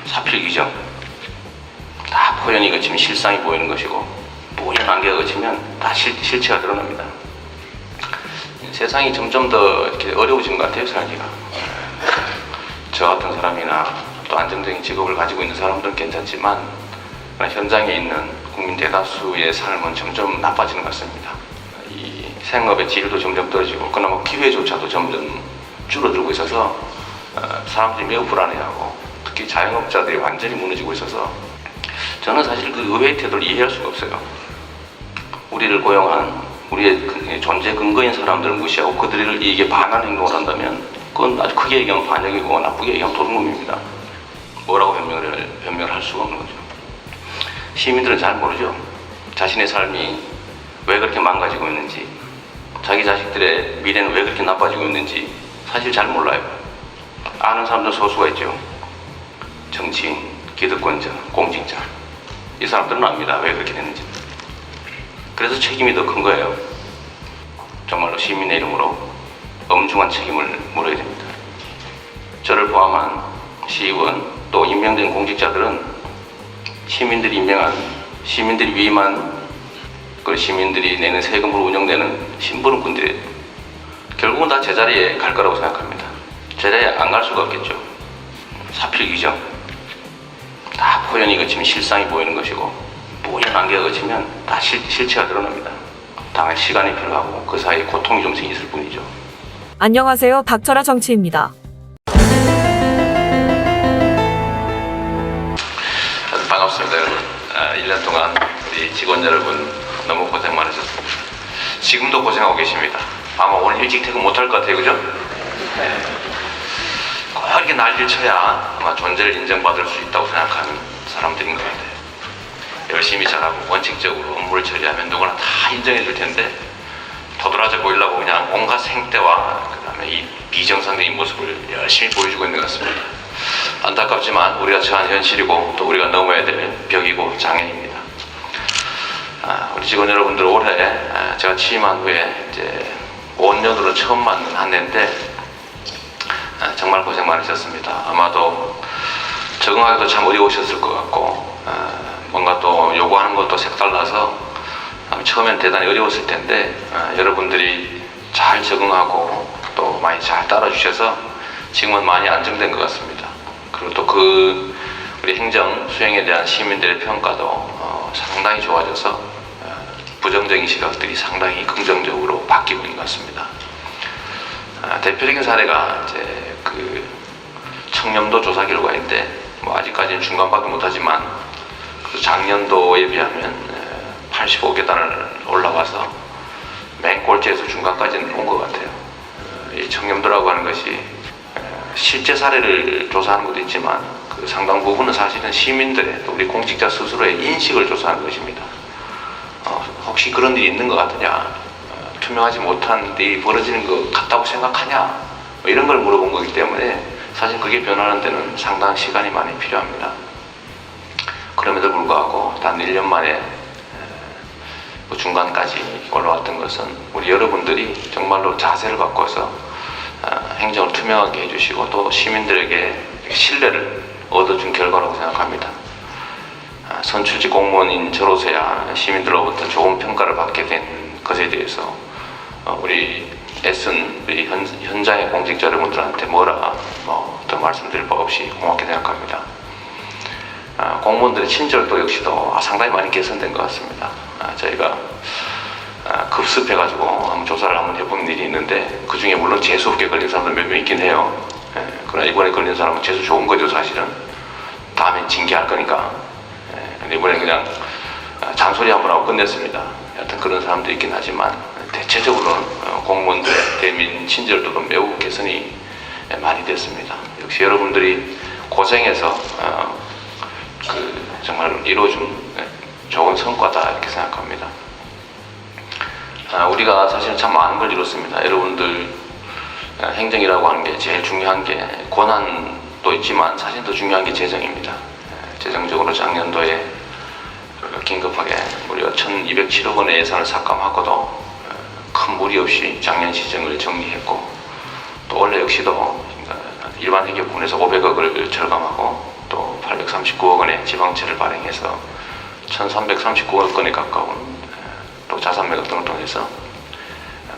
사필 규정 다 포연이 거치면 실상이 보이는 것이고, 뽀얀 안개가 거치면 다 실체가 드러납니다. 세상이 점점 더 이렇게 어려워진 것 같아요, 살기가. 저 같은 사람이나 또 안정적인 직업을 가지고 있는 사람들은 괜찮지만, 현장에 있는 국민 대다수의 삶은 점점 나빠지는 것 같습니다. 이 생업의 질도 점점 떨어지고, 그나마 기회조차도 점점 줄어들고 있어서 사람들이 매우 불안해하고, 특히 자영업자들이 완전히 무너지고 있어서 저는 사실 그 의회의 태도를 이해할 수가 없어요. 우리를 고용한 우리의 존재 근거인 사람들을 무시하고 그들을 이익에 반하는 행동을 한다면, 그건 아주 크게 얘기하면 반역이고 나쁘게 얘기하면 도둑놈입니다. 뭐라고 변명을 할 수가 없는 거죠. 시민들은 잘 모르죠. 자신의 삶이 왜 그렇게 망가지고 있는지, 자기 자식들의 미래는 왜 그렇게 나빠지고 있는지 사실 잘 몰라요. 아는 사람들 소수가 있죠. 정치인, 기득권자, 공직자, 이 사람들은 압니다. 왜 그렇게 됐는지. 그래서 책임이 더 큰 거예요. 정말로 시민의 이름으로 엄중한 책임을 물어야 됩니다. 저를 포함한 시의원 또 임명된 공직자들은 시민들이 임명한, 시민들이 위임한, 그 시민들이 내는 세금으로 운영되는 심부름꾼들이에요. 결국은 다 제자리에 갈 거라고 생각합니다. 제자리에 안 갈 수가 없겠죠. 사필 규정 다 포연이 거치면 실상이 보이는 것이고, 뽀얀 안개가 거치면 다 실체가 드러납니다. 당할 시간이 필요하고 그 사이에 고통이 좀 있을 뿐이죠. 안녕하세요. 닥쳐라 정치입니다. 반갑습니다, 여러분. 1년 동안 우리 직원 여러분 너무 고생 많으셨습니다. 지금도 고생하고 계십니다. 아마 오늘 일찍 퇴근 못할 것 같아요, 그죠? 네. 꼭 이렇게 난리를 쳐야 아마 존재를 인정받을 수 있다고 생각하는 사람들인 것 같아요. 열심히 잘하고 원칙적으로 업무를 처리하면 누구나 다 인정해 줄 텐데, 도드라져 보이려고 그냥 온갖 생떼와 그 다음에 이 비정상적인 모습을 열심히 보여주고 있는 것 같습니다. 안타깝지만 우리가 처한 현실이고 또 우리가 넘어야 될 벽이고 장애입니다. 우리 직원 여러분들 올해 제가 취임한 후에 이제 5년으로 처음 맞는 한 해인데 정말 고생 많으셨습니다. 아마도 적응하기도 참 어려우셨을 것 같고, 뭔가 또 요구하는 것도 색달라서 처음엔 대단히 어려웠을 텐데, 여러분들이 잘 적응하고 또 많이 잘 따라주셔서 지금은 많이 안정된 것 같습니다. 그리고 또 그 우리 행정 수행에 대한 시민들의 평가도 상당히 좋아져서 부정적인 시각들이 상당히 긍정적으로 바뀌고 있는 것 같습니다. 대표적인 사례가 이제 그 청렴도 조사 결과인데, 뭐 아직까지는 중간밖에 못하지만 작년도에 비하면 85계단을 올라가서 맨 꼴찌에서 중간까지는 온 것 같아요. 이 청렴도라고 하는 것이 실제 사례를 조사하는 것도 있지만 그 상당 부분은 사실은 시민들의, 또 우리 공직자 스스로의 인식을 조사하는 것입니다. 혹시 그런 일이 있는 것 같으냐, 투명하지 못한 일이 벌어지는 것 같다고 생각하냐, 뭐 이런 걸 물어본 거기 때문에 사실 그게 변하는 데는 상당한 시간이 많이 필요합니다. 그럼에도 불구하고 단 1년 만에 중간까지 올라왔던 것은 우리 여러분들이 정말로 자세를 바꿔서 행정을 투명하게 해주시고 또 시민들에게 신뢰를 얻어준 결과라고 생각합니다. 선출직 공무원인 저로서야 시민들로부터 좋은 평가를 받게 된 것에 대해서 우리 애쓴 우리 현장의 공직자 여러분들한테 뭐라 더 말씀드릴 바 없이 고맙게 생각합니다. 공무원들의 친절도 역시도 상당히 많이 개선된 것 같습니다. 저희가 급습해가지고 한번 조사를 한번 해본 일이 있는데, 그 중에 물론 재수없게 걸린 사람들 몇 명 있긴 해요. 그러나 이번에 걸린 사람은 재수 좋은 거죠, 사실은. 다음엔 징계할 거니까. 근데 이번에 그냥 잔소리 한번 하고 끝냈습니다. 여하튼 그런 사람도 있긴 하지만 대체적으로는 공무원들의 대민 친절도도 매우 개선이 많이 됐습니다. 역시 여러분들이 고생해서 정말 이루어준 좋은 성과다 이렇게 생각합니다. 우리가 사실은 참 많은 걸 이뤘습니다. 여러분들 행정이라고 하는 게 제일 중요한 게 권한도 있지만 사실 더 중요한 게 재정입니다. 재정적으로 작년도에 긴급하게 무려 1207억 원의 예산을 삭감하고도 큰 무리 없이 작년 시정을 정리했고, 또 올해 역시도 일반 회계 부분에서 500억을 절감하고 또 800억 339억 원의 지방채를 발행해서 1339억 원에 가까운 또 자산 매각 등을 통해서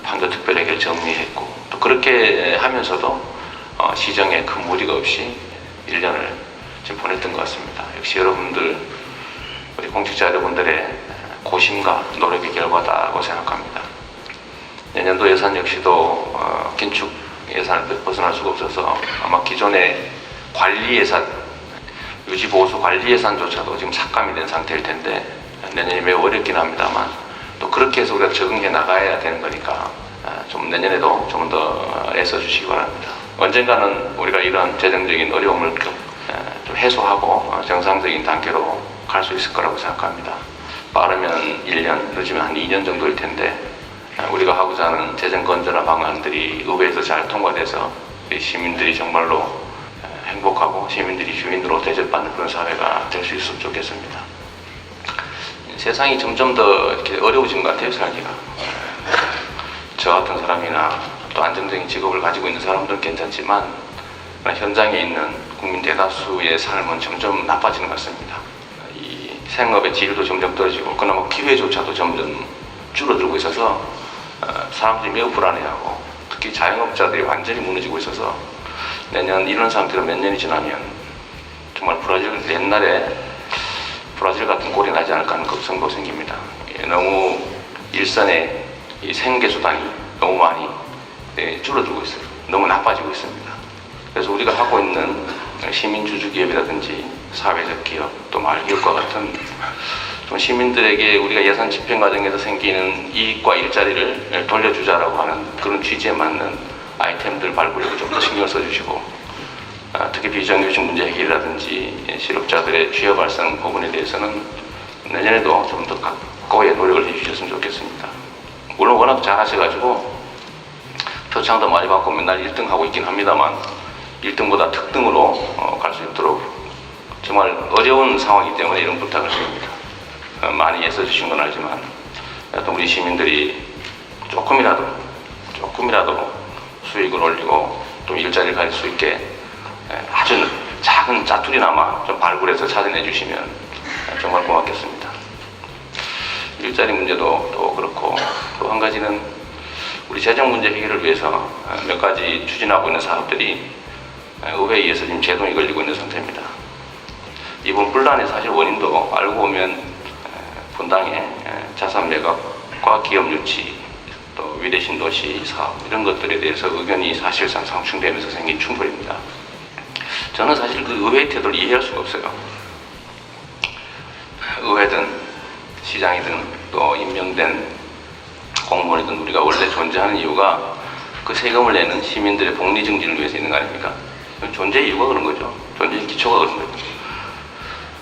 판교특별회계를 정리했고, 또 그렇게 하면서도 시정에 큰 무리가 없이 1년을 지금 보냈던 것 같습니다. 역시 여러분들, 우리 공직자 여러분들의 고심과 노력의 결과다고 생각합니다. 내년도 예산 역시도 긴축 예산을 벗어날 수가 없어서 아마 기존의 관리 예산, 유지보수 관리 예산조차도 지금 삭감이 된 상태일 텐데 내년이 매우 어렵긴 합니다만, 또 그렇게 해서 우리가 적응해 나가야 되는 거니까 좀 내년에도 좀 더 애써주시기 바랍니다. 언젠가는 우리가 이런 재정적인 어려움을 좀 해소하고 정상적인 단계로 갈 수 있을 거라고 생각합니다. 빠르면 1년, 늦으면 한 2년 정도일 텐데 우리가 하고자 하는 재정 건전화 방안들이 의회에서 잘 통과돼서 우리 시민들이 정말로 행복하고 시민들이 주인으로 대접받는 그런 사회가 될 수 있으면 좋겠습니다. 세상이 점점 더 이렇게 어려워진 것 같아요, 살기가. 저 같은 사람이나 또 안정적인 직업을 가지고 있는 사람들은 괜찮지만 현장에 있는 국민 대다수의 삶은 점점 나빠지는 것 같습니다. 이 생업의 질도 점점 떨어지고 그나마 기회조차도 점점 줄어들고 있어서 사람들이 매우 불안해하고, 특히 자영업자들이 완전히 무너지고 있어서 내년 이런 상태로 몇 년이 지나면 정말 옛날에 브라질 같은 꼴이 나지 않을까 하는 걱정도 생깁니다. 너무 일선의 이 생계수단이 너무 많이 줄어들고 있어요. 너무 나빠지고 있습니다. 그래서 우리가 하고 있는 시민주주기업이라든지 사회적 기업, 또 마을기업과 같은 좀 시민들에게 우리가 예산 집행 과정에서 생기는 이익과 일자리를 돌려주자라고 하는 그런 취지에 맞는 아이템들 발굴력을 좀 더 신경 써주시고, 특히 비정규직 문제 해결이라든지 실업자들의 취업 발생 부분에 대해서는 내년에도 좀 더 각고의 노력을 해주셨으면 좋겠습니다. 물론 워낙 잘하셔가지고 표창도 많이 받고 맨날 1등 하고 있긴 합니다만 1등보다 특등으로 갈 수 있도록 정말 어려운 상황이기 때문에 이런 부탁을 드립니다. 많이 애써주신 건 알지만 또 우리 시민들이 조금이라도 수익을 올리고 또 일자리를 가질 수 있게 아주 작은 짜투리나마 좀 발굴해서 찾아내 주시면 정말 고맙겠습니다. 일자리 문제도 또 그렇고, 또 한 가지는 우리 재정 문제 해결을 위해서 몇 가지 추진하고 있는 사업들이 의회에 의해서 지금 제동이 걸리고 있는 상태입니다. 이번 분란의 사실 원인도 알고 보면 분당의 자산 매각과 기업 유치, 또 위대신 도시 사업 이런 것들에 대해서 의견이 사실상 상충되면서 생긴 충돌입니다. 저는 사실 그 의회의 태도를 이해할 수가 없어요. 의회든 시장이든 또 임명된 공무원이든 우리가 원래 존재하는 이유가 그 세금을 내는 시민들의 복리 증진을 위해서 있는 거 아닙니까? 존재의 이유가 그런 거죠. 존재의 기초가 그런 거죠.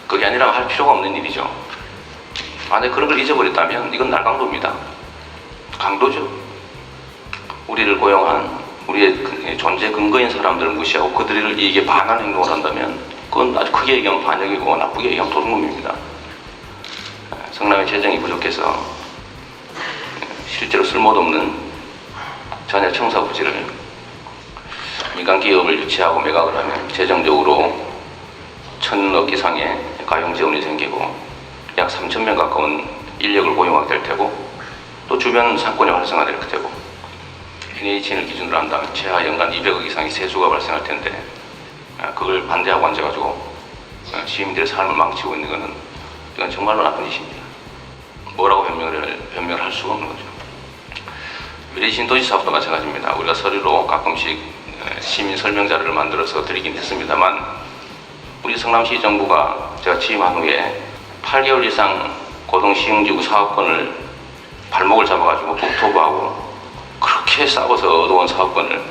그게 아니라 할 필요가 없는 일이죠. 만약 그런 걸 잊어버렸다면 이건 날강도입니다. 강도죠. 우리를 고용한 우리의 존재 근거인 사람들을 무시하고 그들을 이익에 반하는 행동을 한다면 그건 아주 크게 얘기하면 반역이고 나쁘게 얘기하면 도둑놈입니다. 성남의 재정이 부족해서 실제로 쓸모도 없는 전혀 청사 부지를 민간 기업을 유치하고 매각을 하면 재정적으로 1,000억 이상의 가용 재원이 생기고 약 3,000명 가까운 인력을 고용하게 될 테고, 또 주변 상권이 활성화될 테고, NHN을 기준으로 한다면 최하 연간 200억 이상의 세수가 발생할 텐데 그걸 반대하고 앉아가지고 시민들의 삶을 망치고 있는 것은 이건 정말로 나쁜 짓입니다. 뭐라고 변명을 할 수가 없는 거죠. 위대신 도시 사업도 마찬가지입니다. 우리가 서류로 가끔씩 시민 설명 자료를 만들어서 드리긴 했습니다만 우리 성남시 정부가 제가 취임한 후에 8개월 이상 고동시흥지구 사업권을 발목을 잡아가지고 국토부하고 그렇게 싸워서 얻어온 사업권을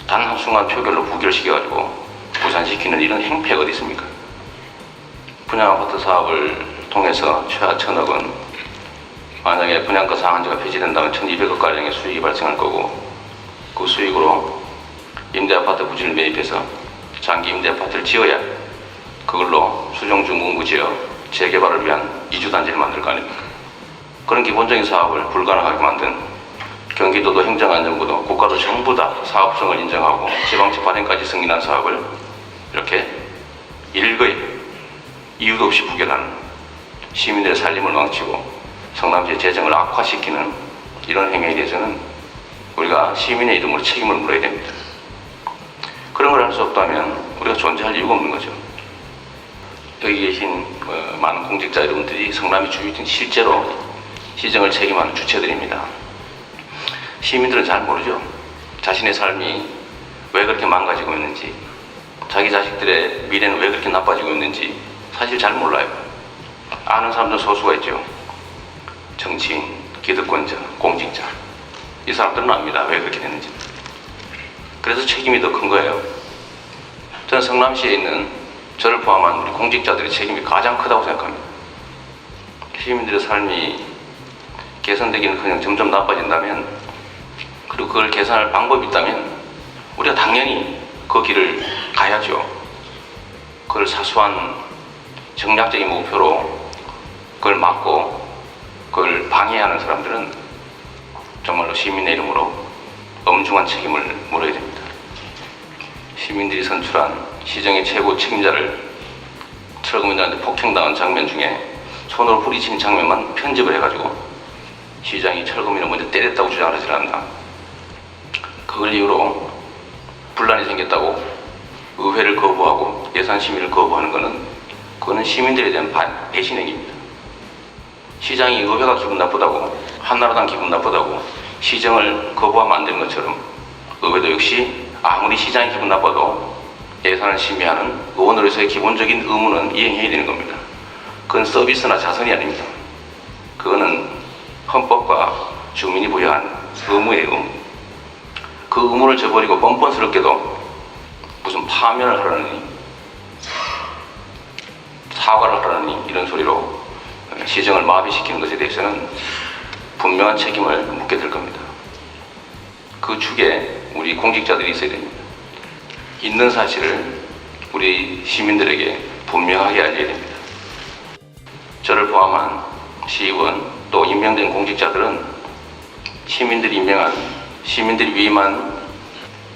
단 한순간 표결로 부결시켜가지고 무산시키는 이런 행패가 어디 있습니까? 분양아파트 사업을 통해서 최하 1,000억 원, 만약에 분양가 상한제가 폐지된다면 1,200억가량의 수익이 발생할 거고, 그 수익으로 임대아파트 부지를 매입해서 장기 임대아파트를 지어야 그걸로 수정중공구 지역 재개발을 위한 이주단지를 만들 거 아닙니까? 그런 기본적인 사업을 불가능하게 만든 경기도도 행정안전부도 국가도 전부 다 사업성을 인정하고 지방채 발행까지 승인한 사업을 이렇게 일거에 이유도 없이 부결하는, 시민들의 살림을 망치고 성남시의 재정을 악화시키는 이런 행위에 대해서는 우리가 시민의 이름으로 책임을 물어야 됩니다. 그런 걸 할 수 없다면 우리가 존재할 이유가 없는 거죠. 여기 계신 많은 공직자 여러분들이 성남시 주민들 실제로 시정을 책임하는 주체들입니다. 시민들은 잘 모르죠. 자신의 삶이 왜 그렇게 망가지고 있는지, 자기 자식들의 미래는 왜 그렇게 나빠지고 있는지 사실 잘 몰라요. 아는 사람도 소수가 있죠. 정치인, 기득권자, 공직자, 이 사람들은 압니다. 왜 그렇게 됐는지. 그래서 책임이 더 큰 거예요. 저는 성남시에 있는 저를 포함한 우리 공직자들의 책임이 가장 크다고 생각합니다. 시민들의 삶이 개선되기는커녕 점점 나빠진다면, 그리고 그걸 개선할 방법이 있다면 우리가 당연히 그 길을 가야죠. 그걸 사소한 정략적인 목표로 그걸 막고 그걸 방해하는 사람들은 정말로 시민의 이름으로 엄중한 책임을 물어야 됩니다. 시민들이 선출한 시정의 최고 책임자를 철거민들한테 폭행당한 장면 중에 손으로 부딪힌 장면만 편집을 해가지고 시장이 철거민을 먼저 때렸다고 주장을 하지 않나. 그걸 이유로 분란이 생겼다고 의회를 거부하고 예산 심의를 거부하는 그거는 시민들에 대한 배신행위입니다. 시장이 의회가 기분 나쁘다고, 한나라당 기분 나쁘다고 시정을 거부하면 안 되는 것처럼 의회도 역시 아무리 시장이 기분 나빠도 예산을 심의하는 의원으로서의 기본적인 의무는 이행해야 되는 겁니다. 그건 서비스나 자선이 아닙니다. 그거는 헌법과 주민이 부여한 의무예요, 의무. 그 의무를 저버리고 뻔뻔스럽게도 무슨 파면을 하라느니 사과를 하라느니 이런 소리로 시정을 마비시키는 것에 대해서는 분명한 책임을 묻게 될 겁니다. 그 축에 우리 공직자들이 있어야 됩니다. 있는 사실을 우리 시민들에게 분명하게 알려야 됩니다. 저를 포함한 시의원 또 임명된 공직자들은 시민들이 임명한, 시민들이 위임한,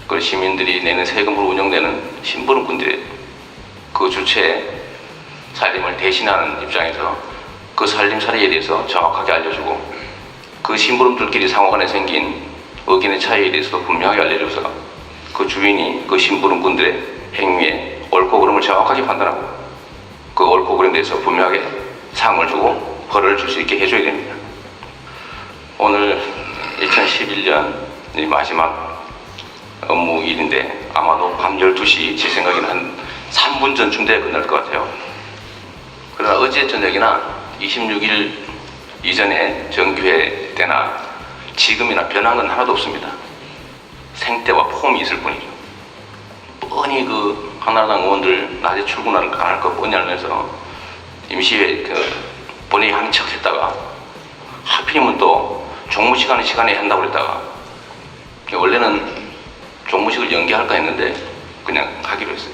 그 시민들이 내는 세금으로 운영되는 심부름꾼들의 그 주체의 살림을 대신하는 입장에서 그 살림살이에 대해서 정확하게 알려주고, 그 심부름들끼리 상호간에 생긴 의견의 차이에 대해서도 분명하게 알려줘서 그 주인이 그 심부름꾼들의 행위에 옳고 그름을 정확하게 판단하고 그 옳고 그름에 대해서 분명하게 상을 주고 벌을 줄 수 있게 해줘야 됩니다. 오늘 2011년 마지막 업무일인데 아마도 밤 12시, 제 생각에는 한 3분 전쯤 돼야 끝날 것 같아요. 그러나 어제 저녁이나 26일 이전에 정규회 때나 지금이나 변한 건 하나도 없습니다. 생떼와 폼이 있을 뿐이죠. 뻔히 그 한나라당 의원들 낮에 출근을 안 할 거 뻔히 알면서 임시회 본회의 하는 척 했다가 하필이면 또 종무시간에 한다고 그랬다가 원래는 종무식을 연기할까 했는데 그냥 하기로 했어요.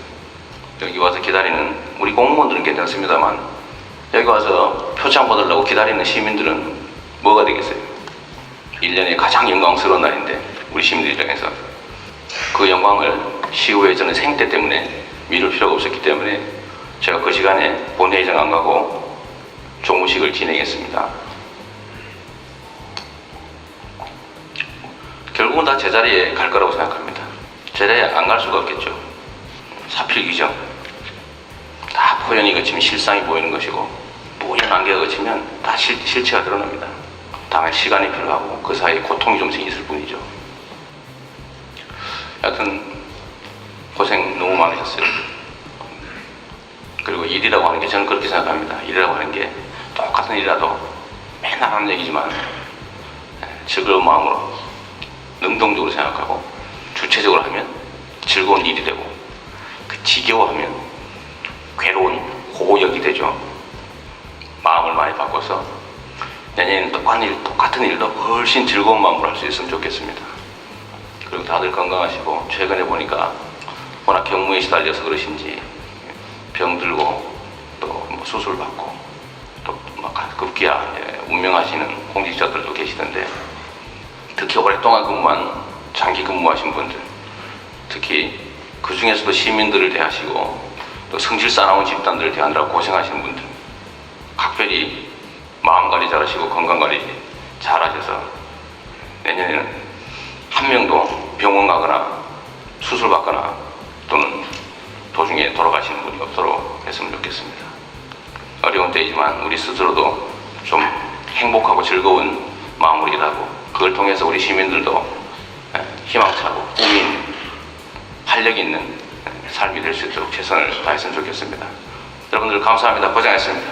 여기 와서 기다리는 우리 공무원들은 괜찮습니다만 여기 와서 표창 받으려고 기다리는 시민들은 뭐가 되겠어요? 1년에 가장 영광스러운 날인데 우리 시민들 입장에서 그 영광을 시의회 전에 생떼 때문에 미룰 필요가 없었기 때문에 제가 그 시간에 본회의장 안 가고 종무식을 진행했습니다. 결국은 다 제자리에 갈 거라고 생각합니다. 제자리에 안 갈 수가 없겠죠. 사필귀정. 다 포연이 거치면 실상이 보이는 것이고 포연 안개가 거치면 다 실체가 드러납니다. 다만 시간이 필요하고 그 사이에 고통이 좀 있을 뿐이죠. 여하튼 고생 너무 많으셨어요. 그리고 일이라고 하는 게 저는 그렇게 생각합니다. 일이라고 하는 게 똑같은 일이라도 맨날 하는 얘기지만 즐거운 마음으로 능동적으로 생각하고 주체적으로 하면 즐거운 일이 되고 그 지겨워하면 괴로운 고역이 되죠. 마음을 많이 바꿔서 내년에는 똑같은 일도 훨씬 즐거운 마음으로 할 수 있으면 좋겠습니다. 그리고 다들 건강하시고 최근에 보니까 워낙 경무에 시달려서 그러신지 병들고 또 뭐 수술 받고 또 막 급기야 운명하시는 공직자들도 계시던데 특히 오랫동안 장기 근무하신 분들 특히 그 중에서도 시민들을 대하시고 또 성질 싸나운 집단들을 대하느라 고생하시는 분들, 각별히 마음 관리 잘하시고 건강 관리 잘하셔서 내년에는 한 명도 병원 가거나 수술 받거나 또는 도중에 돌아가시는 분이 없도록 했으면 좋겠습니다. 어려운 때이지만 우리 스스로도 좀 행복하고 즐거운 마음으로 일하고, 그걸 통해서 우리 시민들도 희망차고 꿈이 있는, 활력 있는 삶이 될 수 있도록 최선을 다했으면 좋겠습니다. 여러분들 감사합니다. 고생하셨습니다.